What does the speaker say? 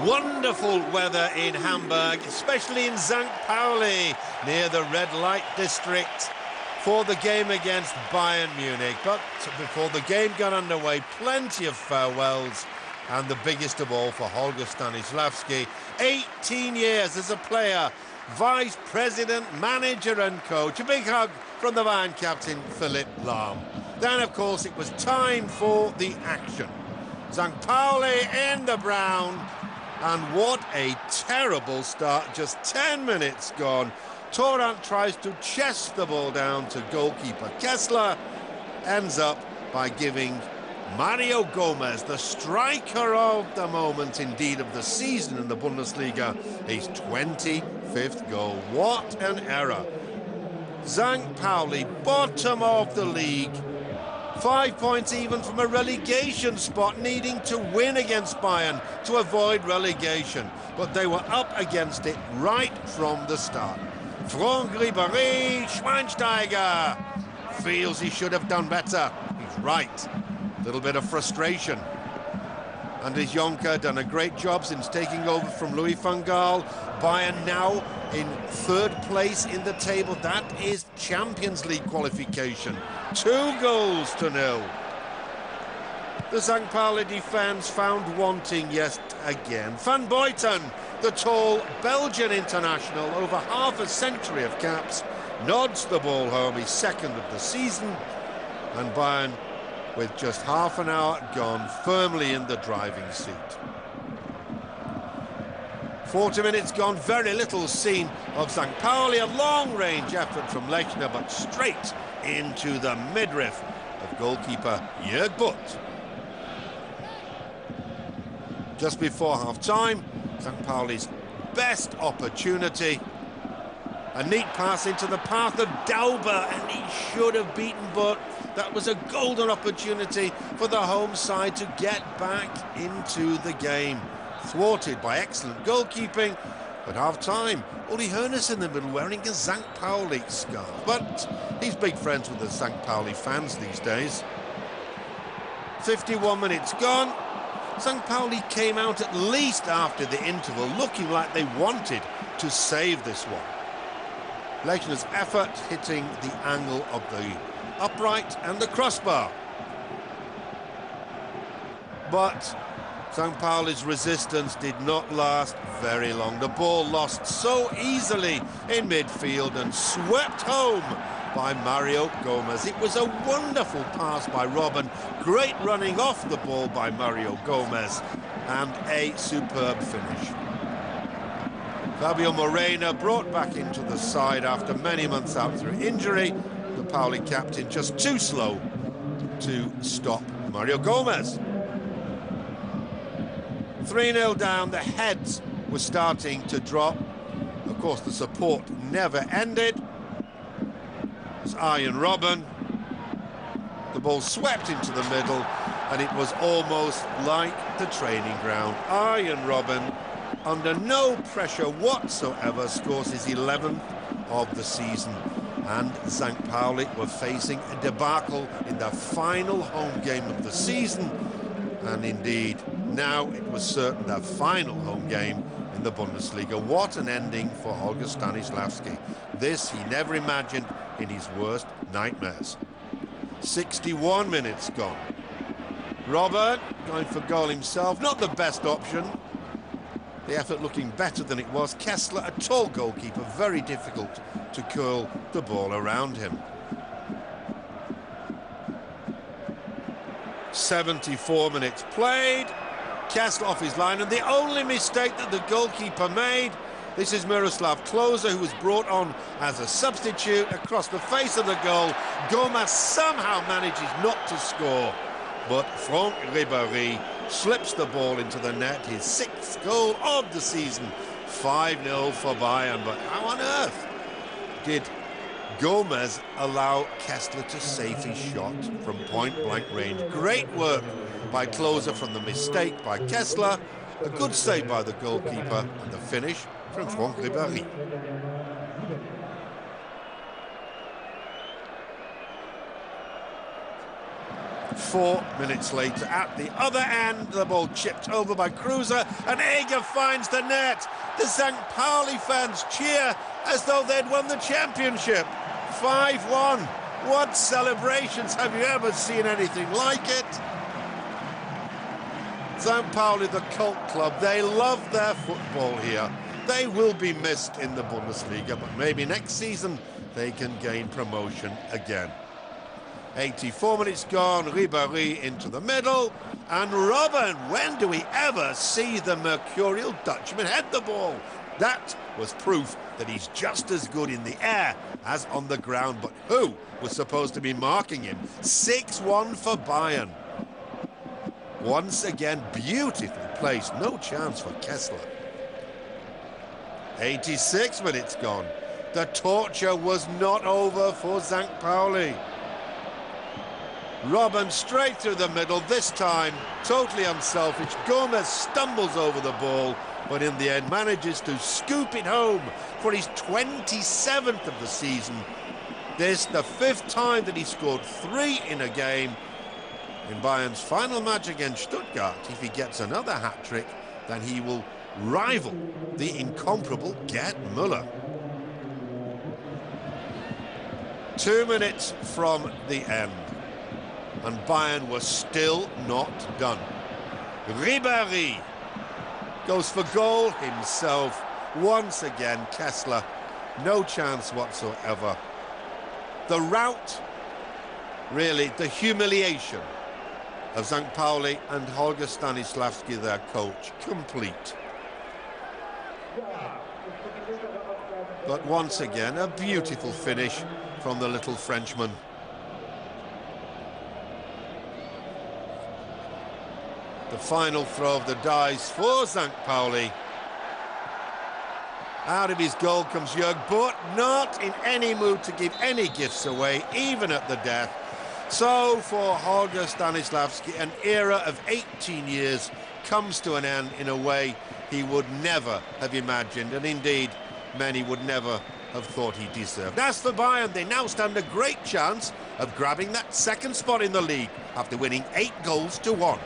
Wonderful weather in Hamburg, especially in St. Pauli, near the red light district, for the game against Bayern Munich. But before the game got underway, plenty of farewells, and the biggest of all for Holger Stanislavski. 18 years as a player, vice president, manager and coach. A big hug from the Bayern captain, Philipp Lahm. Then, of course, it was time for the action. St. Pauli in the brown, and what a terrible start. Just 10 minutes gone. Torrent tries to chest the ball down to goalkeeper Kessler, ends up by giving Mario Gomez, the striker of the moment, indeed of the season in the Bundesliga, his 25th goal. What an error. St. Pauli, bottom of the league, 5 points even from a relegation spot, needing to win against Bayern to avoid relegation. But they were up against it right from the start. Franck Ribéry, Schweinsteiger, feels he should have done better. He's right. A little bit of frustration. Andries Jonker done a great job since taking over from Louis van Gaal. Bayern now in third place in the table. That is Champions League qualification. 2-0. The St. Pauli defence found wanting yet again. Van Buiten, the tall Belgian international, over half a century of caps, nods the ball home, his second of the season, and Bayern, with just half an hour gone, firmly in the driving seat. 40 minutes gone, very little seen of St. Pauli. A long-range effort from Lechner, but straight into the midriff of goalkeeper Jörg Butt. Just before half-time, St. Pauli's best opportunity. A neat pass into the path of Dauber, and he should have beaten Butt. That was a golden opportunity for the home side to get back into the game. Thwarted by excellent goalkeeping. At half-time, Uli Hoeneß in the middle wearing a St. Pauli scarf. But he's big friends with the St. Pauli fans these days. 51 minutes gone. St. Pauli came out at least after the interval looking like they wanted to save this one. Lechner's effort hitting the angle of the upright and the crossbar. But St. Pauli's resistance did not last very long. The ball lost so easily in midfield and swept home by Mario Gomez. It was a wonderful pass by Robben, great running off the ball by Mario Gomez, and a superb finish. Fabio Morena brought back into the side after many months out through injury. The Pauli captain just too slow to stop Mario Gomez. 3-0 down, the heads were starting to drop. Of course, the support never ended. It's Arjen Robben. The ball swept into the middle, and it was almost like the training ground. Arjen Robben, under no pressure whatsoever, scores his 11th of the season. And St. Pauli were facing a debacle in the final home game of the season. And indeed, now it was certain their final home game in the Bundesliga. What an ending for Holger Stanislavski. This he never imagined in his worst nightmares. 61 minutes gone. Robert going for goal himself, not the best option. The effort looking better than it was. Kessler, a tall goalkeeper, very difficult to curl the ball around him. 74 minutes played. Kessler off his line, and the only mistake that the goalkeeper made, this is Miroslav Klose, who was brought on as a substitute across the face of the goal. Gomez somehow manages not to score, but Franck Ribéry slips the ball into the net, his 6th goal of the season. 5-0 for Bayern, but how on earth did Gomez allow Kessler to save his shot from point-blank range? Great work by Klose from the mistake by Kessler, a good save by the goalkeeper, and the finish from Franck Ribéry. 4 minutes later, at the other end, the ball chipped over by Kruse, and Eger finds the net. The St. Pauli fans cheer as though they'd won the championship. 5-1. What celebrations? Have you ever seen anything like it? St. Pauli, the cult club, they love their football here. They will be missed in the Bundesliga, but maybe next season they can gain promotion again. 84 minutes gone, Ribéry into the middle, and Robben, when do we ever see the mercurial Dutchman head the ball? That was proof that he's just as good in the air as on the ground, but who was supposed to be marking him? 6-1 for Bayern. Once again, beautifully placed, no chance for Kessler. 86 minutes gone. The torture was not over for St. Pauli. Robben straight through the middle, this time totally unselfish. Gomez stumbles over the ball, but in the end manages to scoop it home for his 27th of the season. This the 5th time that he scored 3 in a game. In Bayern's final match against Stuttgart, if he gets another hat-trick, then he will rival the incomparable Gerd Müller. 2 minutes from the end, and Bayern was still not done. Ribéry goes for goal himself. Once again, Kessler, no chance whatsoever. The rout, really, the humiliation of St. Pauli and Holger Stanislavski, their coach, complete. But once again, a beautiful finish from the little Frenchman. The final throw of the dice for St. Pauli. Out of his goal comes Jörg, but not in any mood to give any gifts away, even at the death. So for Holger Stanislavski, an era of 18 years comes to an end in a way he would never have imagined, and indeed many would never have thought he deserved. As for Bayern, they now stand a great chance of grabbing that second spot in the league after winning 8-1.